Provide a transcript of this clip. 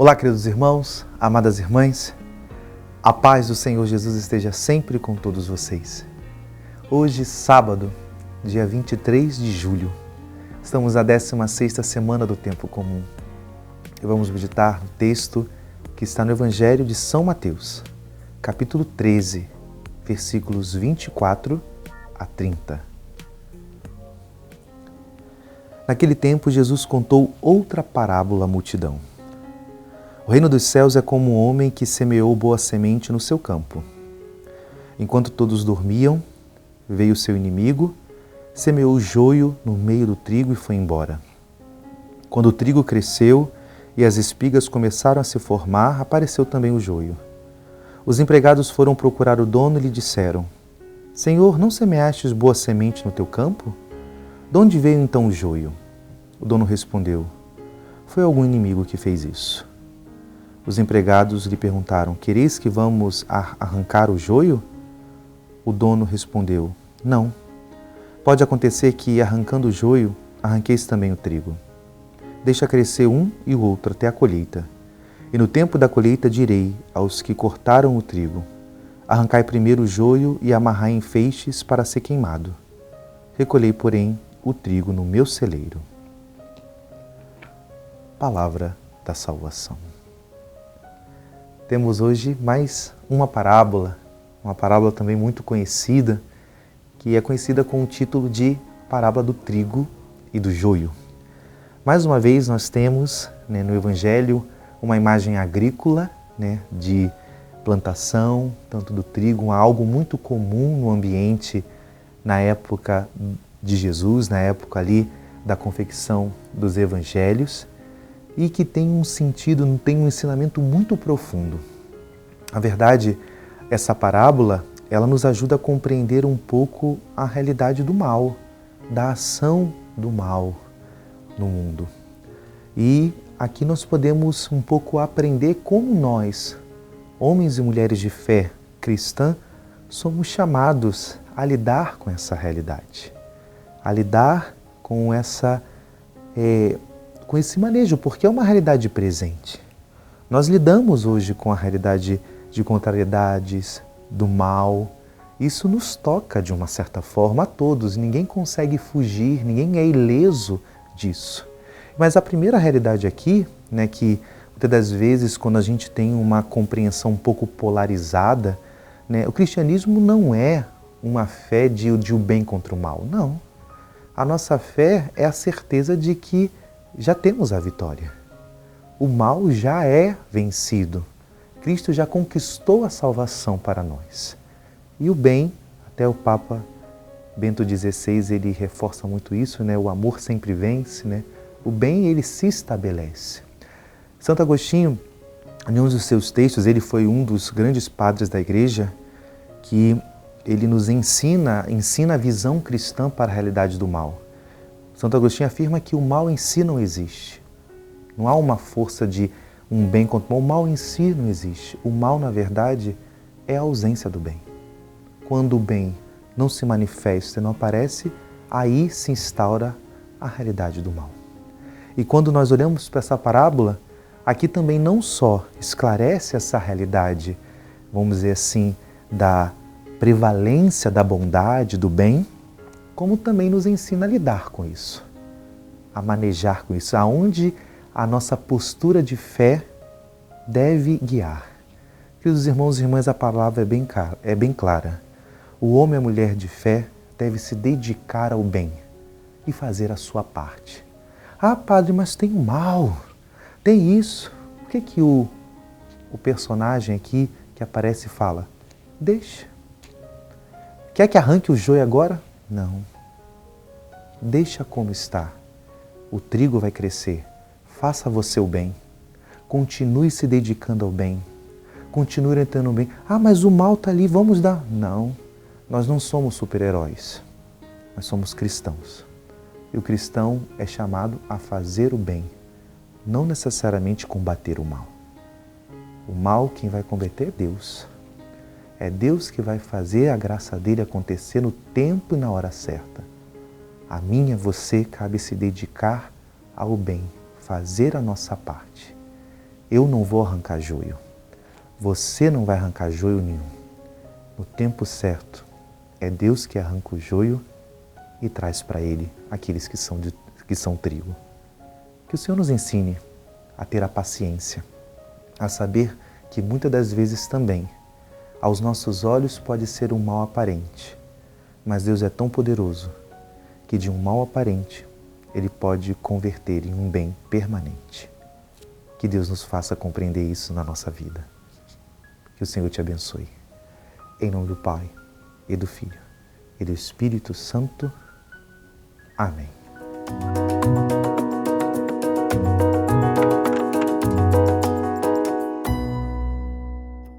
Olá, queridos irmãos, amadas irmãs, a paz do Senhor Jesus esteja sempre com todos vocês. Hoje, sábado, dia 23 de julho, estamos na 16ª semana do Tempo Comum e vamos meditar no texto que está no Evangelho de São Mateus, capítulo 13, versículos 24 a 30. Naquele tempo, Jesus contou outra parábola à multidão. O reino dos céus é como um homem que semeou boa semente no seu campo. Enquanto todos dormiam, veio seu inimigo, semeou o joio no meio do trigo e foi embora. Quando o trigo cresceu e as espigas começaram a se formar, apareceu também o joio. Os empregados foram procurar o dono e lhe disseram: Senhor, não semeastes boa semente no teu campo? De onde veio então o joio? O dono respondeu: Foi algum inimigo que fez isso. Os empregados lhe perguntaram: Quereis que vamos arrancar o joio? O dono respondeu: Não. Pode acontecer que, arrancando o joio, arranqueis também o trigo. Deixa crescer um e o outro até a colheita. E no tempo da colheita direi aos que cortaram o trigo: Arrancai primeiro o joio e amarrai em feixes para ser queimado. Recolhei, porém, o trigo no meu celeiro. Palavra da salvação. Temos hoje mais uma parábola também muito conhecida, que é conhecida com o título de Parábola do Trigo e do Joio. Mais uma vez nós temos no Evangelho uma imagem agrícola, de plantação, tanto do trigo, algo muito comum no ambiente na época de Jesus, na época ali da confecção dos Evangelhos, e que tem um sentido, tem um ensinamento muito profundo. Na verdade, essa parábola, ela nos ajuda a compreender um pouco a realidade do mal, da ação do mal no mundo. E aqui nós podemos um pouco aprender como nós, homens e mulheres de fé cristã, somos chamados a lidar com essa realidade, a lidar com esse manejo, porque é uma realidade presente. Nós lidamos hoje com a realidade de contrariedades, do mal. Isso nos toca de uma certa forma a todos, ninguém consegue fugir, ninguém é ileso disso. Mas a primeira realidade aqui, que muitas das vezes quando a gente tem uma compreensão um pouco polarizada, o cristianismo não é uma fé de o bem contra o mal, não. A nossa fé é a certeza de que já temos a vitória. O mal já é vencido. Cristo já conquistou a salvação para nós. E o bem, até o Papa Bento XVI, ele reforça muito isso, o amor sempre vence, O bem, ele se estabelece. Santo Agostinho, em um dos seus textos, ele foi um dos grandes padres da Igreja, que ele nos ensina a visão cristã para a realidade do mal. Santo Agostinho afirma que o mal em si não existe. Não há uma força de um bem contra o mal. O mal em si não existe. O mal, na verdade, é a ausência do bem. Quando o bem não se manifesta e não aparece, aí se instaura a realidade do mal. E quando nós olhamos para essa parábola, aqui também não só esclarece essa realidade, vamos dizer assim, da prevalência da bondade, do bem, como também nos ensina a lidar com isso, a manejar com isso, aonde a nossa postura de fé deve guiar. Queridos irmãos e irmãs, a palavra é bem clara. O homem e a mulher de fé deve se dedicar ao bem e fazer a sua parte. Ah, padre, mas tem o mal, tem isso. O que o personagem aqui que aparece fala? Deixa. Quer que arranque o joio agora? Não. Deixa como está. O trigo vai crescer. Faça você o bem. Continue se dedicando ao bem. Continue orientando o bem. Ah, mas o mal está ali, vamos dar. Não, nós não somos super-heróis. Nós somos cristãos. E o cristão é chamado a fazer o bem, não necessariamente combater o mal. O mal quem vai combater é Deus. É Deus que vai fazer a graça dele acontecer no tempo e na hora certa. A mim e a você cabe se dedicar ao bem, fazer a nossa parte. Eu não vou arrancar joio. Você não vai arrancar joio nenhum. No tempo certo, é Deus que arranca o joio e traz para Ele aqueles que são trigo. Que o Senhor nos ensine a ter a paciência, a saber que muitas das vezes também, aos nossos olhos pode ser um mal aparente, mas Deus é tão poderoso que de um mal aparente Ele pode converter em um bem permanente. Que Deus nos faça compreender isso na nossa vida. Que o Senhor te abençoe. Em nome do Pai, e do Filho, e do Espírito Santo. Amém.